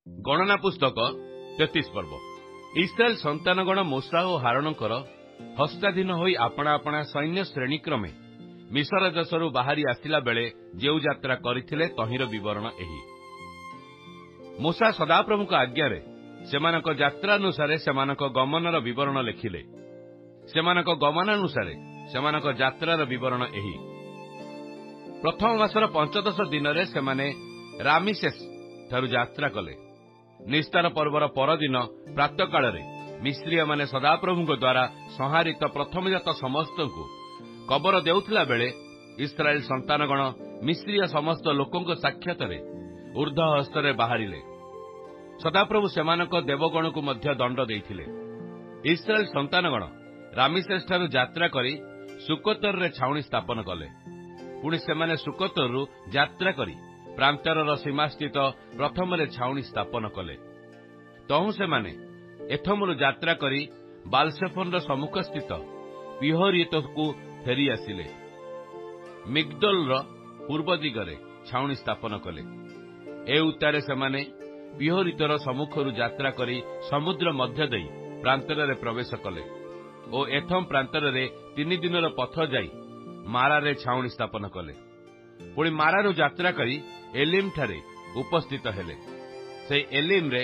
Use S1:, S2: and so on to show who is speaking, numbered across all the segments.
S1: गणना पुस्तक 33 पर्व। इस्राएल संतानगण मूसा और हारणकर हस्ताधीन होई आपणा आपणा सैन्य श्रेणीक्रमे मिसर देशरू बाहरी आसिला बेले जेउ यात्रा करथिले तहिर विवरण एही। मूसा सदाप्रभुक आज्ञारे सेमानक यात्रानुसारे सेमानक गमनर विवरण लेखिले। सेमानक गमनानुसारे सेमानक यात्रार विवरण एही। प्रथम मासर 15 दिनरे सेमाने रामिसेस ठारू यात्रा कले। निस्तार पर्वर परदिन प्रातः काल मिस्रीय माने सदाप्रभुक द्वारा संहारित प्रथमजात समस्त को कबर देउथिला बेले इस्राएल संतानगण मिस्रीय समस्त लोकंक साक्षातरे ऊर्ध्व हस्तरे बाहरिले। सदाप्रभु सेमानक देवगण को मध्य दंड देइथिले। इस्राएल संतानगण रामिसेस ठारू यात्रा करी सुकोतर रे छाउणी स्थापन कले। पुणी सेमाने सुकोतरु यात्रा करी प्रांतरर सीमास्थित प्रथम छाउणी स्थापन कले। तहु सेमाने एथमुरु यात्रा करी बालसेफोन सम्मुख स्थित पिहरीत को फेरी आसिले। मिग्दोल पूर्व दिगरे छाउणी स्थापन कले। ए उतारे सेमाने पिहरीतर सम्मुखरु यात्रा करी समुद्र मध्य देई प्रांतर प्रवेश कले और एथम प्रांतर 3 दिनर पथ जाई मारारे छाउणी स्थापन कले। पुणी मारारू यात्रा करी एलिम ठारे उपस्थित हेले। से एलिम रे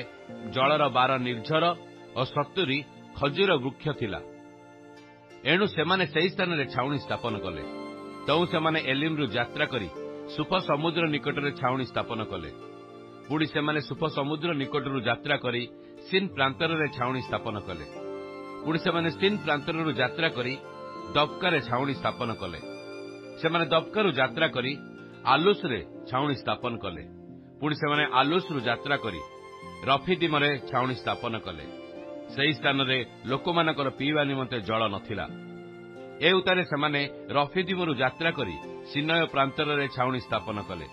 S1: जलर 12 निर्झर और 70 खजूर वृक्ष थिला। एणु सेमाने सेही स्थान रे छाउणी स्थापन कले। तौ सेमाने एलिम रु यात्रा करी सुफ समुद्र निकट रे छाउणी स्थापन कले। पुणी सेमाने सुफ समुद्र निकट रु यात्रा करी सिन प्रांतर रे छाउणी स्थापन कले। पुणी सेमाने सिन प्रांतर रु यात्रा करी दबका रे छाउणी स्थापन कले। सेमाने दबका रु यात्रा करी आलुस रे छाउणी स्थापन कले। पुणी सेमाने आलुस रु यात्रा करी रफीदिम रे छाउणी स्थापन कले। सेही स्थान रे लोकमानकर पीवा निमंते जल नथिला। ए उतारे सेमाने रफीदिम रु यात्रा करी सिनय प्रांतर रे छाउणी स्थापन कले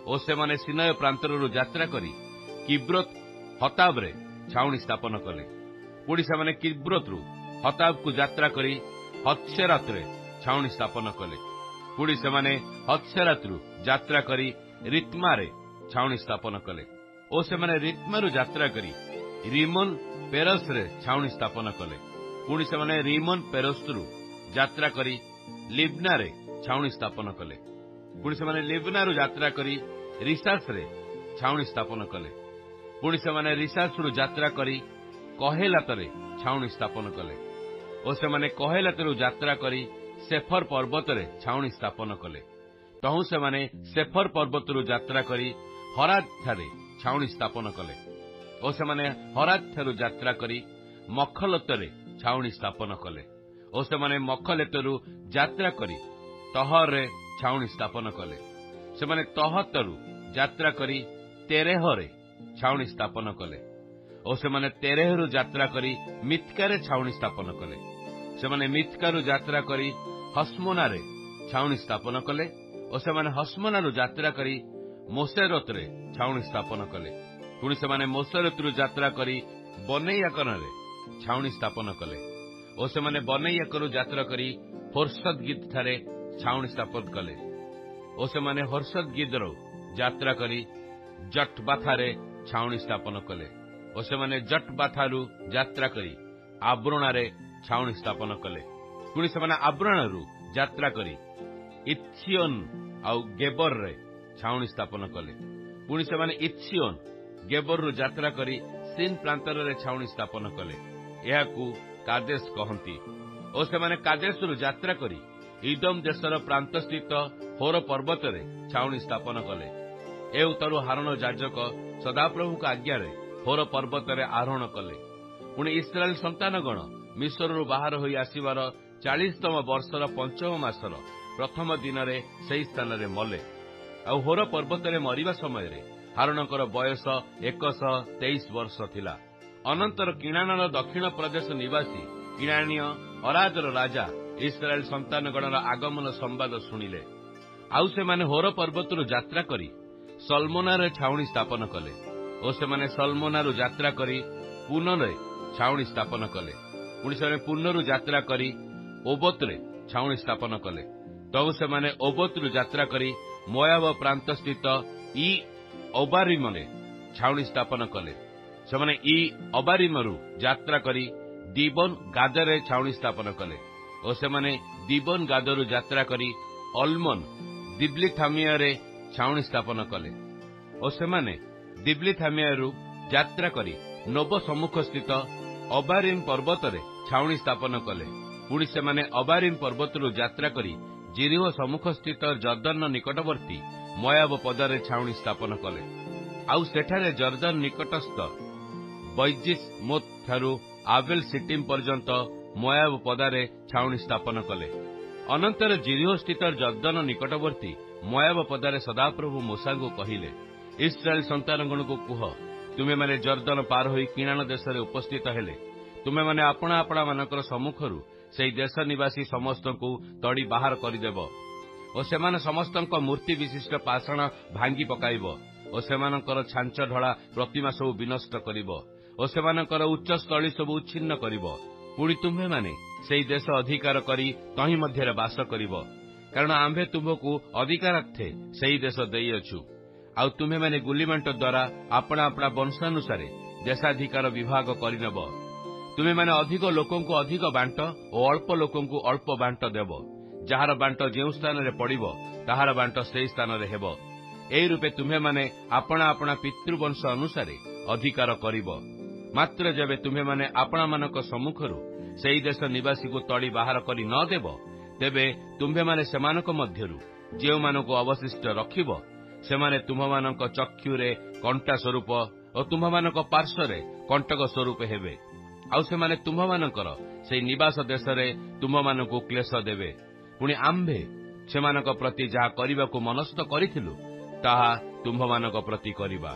S1: और सेमाने सिनय प्रांतर रु यात्रा करी किब्रोत हताब रे छाउणी स्थापन कले। पुणी सेमाने किब्रोत रु हताब को यात्रा करी हत्सेरात रे छाउणी स्थापन कले। पुणी सेमाने हत्सेरात रु यात्रा करी रित्मा रे छाउणी स्थापन कले और सेमाने रित्मा रु यात्रा करी रिमोन पेरस रे छाउणी स्थापन कले। पुणी सेमाने रिमोन पेरस रु यात्रा करी लिब्ना रे छाउणी स्थापन कले। पुणी सेमाने लिब्ना रु यात्रा करी रिसास रे छाउणी स्थापन कले। पुणी सेमाने रिसास रु यात्रा करी कहेलात रे छाउणी स्थापन कले और सेमाने कहेलात रु यात्रा करी सेफर पर्वत रे छाउणी स्थापन कले। तहु सेमाने सेफर पर्वत रु यात्रा करी हराद ठारे छाउणी स्थापन कले और सेमाने हराद ठारू यात्रा करी मखलत रे छाउणी स्थापन कले और सेमाने मखलत रु यात्रा करी तहर रे छाउणी स्थापन कले। सेमाने तहत रु यात्रा करी तेरेह रे छाउणी स्थापन कले और सेमाने तेरेह रु यात्रा करी मित्का रे छाउणी स्थापन कले। सेमाने मित्का रु यात्रा करी हस्मोना रे छाउणी स्थापन कले और सेमाने हस्मोना रु यात्रा करी मोसेरत रे छाउणी स्थापन कले। पुणी सेमाने मोसेरत रु यात्रा करी बनैयाकन रे छाउणी स्थापन कले और सेमाने बनैयाकन यात्रा करी होर्सद गिद ठारे छाउणी स्थापन कले और सेमाने होर्सद गिद रो यात्रा करी जटबाथा रे छाउणी स्थापन कले और सेमाने जटबाथा रु यात्रा करी आब्रोना रे छाउणी स्थापन कले। पुणी सेमाने आब्रोना रु यात्रा करी इत्सियोन आउ गेबर रे छाउणी स्थापन कले। पुणी सेमाने इत्सियोन गेबर रु यात्रा करी सिन प्रांतर रे छाउणी स्थापन कले। एहाकू कादेश कहंती और सेमाने कादेश रु यात्रा करी इदम देशर प्रांत स्थित होर पर्वत रे छाउणी स्थापन कले। ए उतारू हारण याजक सदाप्रभुक आज्ञारे होर पर्वत रे आरोहण कले। पुणी इस्राएल संतानगण मिस्ररु बाहर होई आसिबार 40तम वर्षर 5म मासर प्रथम दिन रे सेही स्थान रे मले। आ होर पर्वत रे मरिबा समय रे हारणकर बयस 123 वर्ष थिला। अनंतर किणानर दक्षिण प्रदेश निवासी किणानीय अरादर राजा इस्राएल संतानगणर आगमन संवाद शुणिले। आउ सेमाने होर पर्वतरु यात्रा करी सल्मोना रे छाउणी स्थापन कले और सेमाने सल्मोना रु यात्रा करी पुनः रे छाउणी स्थापन कले। पुणी सेमाने पुनः रु यात्रा करी ओबत रे छाउणी स्थापन कले। तब सेमाने ओबत रु यात्रा करी मोयाब प्रांत स्थित इ ओबारिम रे ଛାଉଣି ସ୍ଥାପନ କଲେ। ସେମାନେ ଇ ଅବାରିମରୁ ଯାତ୍ରା କରି ଦିବନ ଗାଦରେ ଛାଉଣି ସ୍ଥାପନ କଲେ ଓ ସେମାନେ ଦିବନ ଗାଦରୁ ଯାତ୍ରା କରି ଅଲମନ ଦିବ୍ଲିଥାମିୟରେ ଛାଉଣି ସ୍ଥାପନ କଲେ ଓ ସେମାନେ ଦିବ୍ଲିଥାମିୟାରୁ ଯାତ୍ରା କରି ନୋବ ସମ୍ମୁଖସ୍ଥିତ ଅବାରିମ ପର୍ବତରେ ଛାଉଣି ସ୍ଥାପନ କଲେ। ପୁଣି ସେମାନେ ଅବାରିମ ପର୍ବତରୁ ଯାତ୍ରା କରି ଜିରିହ ସମ୍ମୁଖସ୍ଥିତ ଜର୍ଦ୍ଦନ ନିକଟବର୍ତ୍ତୀ ମୋଆବ ପଦାରେ ଛାଉଣି ସ୍ଥାପନ କଲେ। ଆଉ ସେଠାରେ ଜର୍ଦ୍ଦନ ନିକଟସ୍ଥ ବୈଜିସ୍ମୋତ ଠାରୁ ଆବେଲ ସିଟିମ୍ ପର୍ଯ୍ୟନ୍ତ ମୋଆବ ପଦାରେ ଛାଉଣି ସ୍ଥାପନ କଲେ। ଅନନ୍ତର ଜିରିହସ୍ଥିତ ଜର୍ଦ୍ଦନ ନିକଟବର୍ତ୍ତୀ ମୋଆବ ପଦାରେ ସଦାପ୍ରଭୁ ମୂଷାଙ୍କୁ କହିଲେ, ଇସ୍ରାଏଲ ସନ୍ତାନଗଣକୁ କୁହ, ତୁମେମାନେ ଜର୍ଦ୍ଦନ ପାର ହୋଇ କିଣାଣ ଦେଶରେ ଉପସ୍ଥିତ ହେଲେ ତୁମେମାନେ ଆପଣା ଆପଣାମାନଙ୍କର ସମ୍ମୁଖରୁ ସେହି ଦେଶ ନିବାସୀ ସମସ୍ତଙ୍କୁ ତଡ଼ି ବାହାର କରିଦେବ ଓ ସେମାନେ ସମସ୍ତଙ୍କ ମୂର୍ତ୍ତି ବିଶିଷ୍ଟ ପାଷାଣ ଭାଙ୍ଗି ପକାଇବ ଓ ସେମାନଙ୍କର ଛାଞ୍ଚ ଢଳା ପ୍ରତିମା ସବୁ ବିନଷ୍ଟ କରିବ ଓ ସେମାନଙ୍କର ଉଚ୍ଚସ୍ଥଳୀ ସବୁ ଉଚ୍ଛିନ୍ନ କରିବ। ପୁଣି ତୁମ୍ଭେମାନେ ସେହି ଦେଶ ଅଧିକାର କରି ତହିଁ ମଧ୍ୟରେ ବାସ କରିବ, କାରଣ ଆମ୍ଭେ ତୁମ୍ଭକୁ ଅଧିକାରାର୍ଥେ ସେହି ଦେଶ ଦେଇଅଛୁ। ଆଉ ତୁମେମାନେ ଗୁଲିମେଣ୍ଟ ଦ୍ୱାରା ଆପଣା ଆପଣା ବଂଶାନୁସାରେ ଦେଶାଧିକାର ବିଭାଗ କରିନେବ। ତୁମେମାନେ ଅଧିକ ଲୋକଙ୍କୁ ଅଧିକ ବାଣ୍ଟ ଓ ଅଳ୍ପ ଲୋକଙ୍କୁ ଅଳ୍ପ ବାଣ୍ଟ ଦେବ। ଯାହାର ବାଣ୍ଟ ଯେଉଁ ସ୍ଥାନରେ ପଡ଼ିବ ତାହାର ବାଣ୍ଟ ସେହି ସ୍ଥାନରେ ହେବ। ଏହି ରୂପେ ତୁମେମାନେ ଆପଣା ଆପଣା ପିତୃବଂଶ ଅନୁସାରେ ଅଧିକାର କରିବ। ମାତ୍ର ଯେବେ ତୁମେମାନେ ଆପଣାମାନଙ୍କ ସମ୍ମୁଖରୁ ସେହି ଦେଶ ନିବାସୀକୁ ତଡ଼ି ବାହାର କରି ନ ଦେବ, ତେବେ ତୁମ୍ଭେମାନେ ସେମାନଙ୍କ ମଧ୍ୟରୁ ଯେଉଁମାନଙ୍କୁ ଅବଶିଷ୍ଟ ରଖିବ ସେମାନେ ତୁମ୍ଭମାନଙ୍କ ଚକ୍ଷୁରେ କଣ୍ଟା ସ୍ୱରୂପ ଓ ତୁମ୍ଭମାନଙ୍କ ପାର୍ଶ୍ୱରେ କଣ୍ଟକ ସ୍ୱରୂପ ହେବେ। ଆଉ ସେମାନେ ତୁମ୍ଭମାନଙ୍କର ସେହି ନିବାସ ଦେଶରେ ତୁମ୍ଭମାନଙ୍କୁ କ୍ଲେଶ ଦେବେ। ପୁଣି ଆମ୍ଭେ ସେମାନଙ୍କ ପ୍ରତି ଯାହା କରିବାକୁ ମନସ୍ଥ କରିଥିଲୁ ତାହା ତୁମ୍ଭମାନଙ୍କ ପ୍ରତି କରିବା।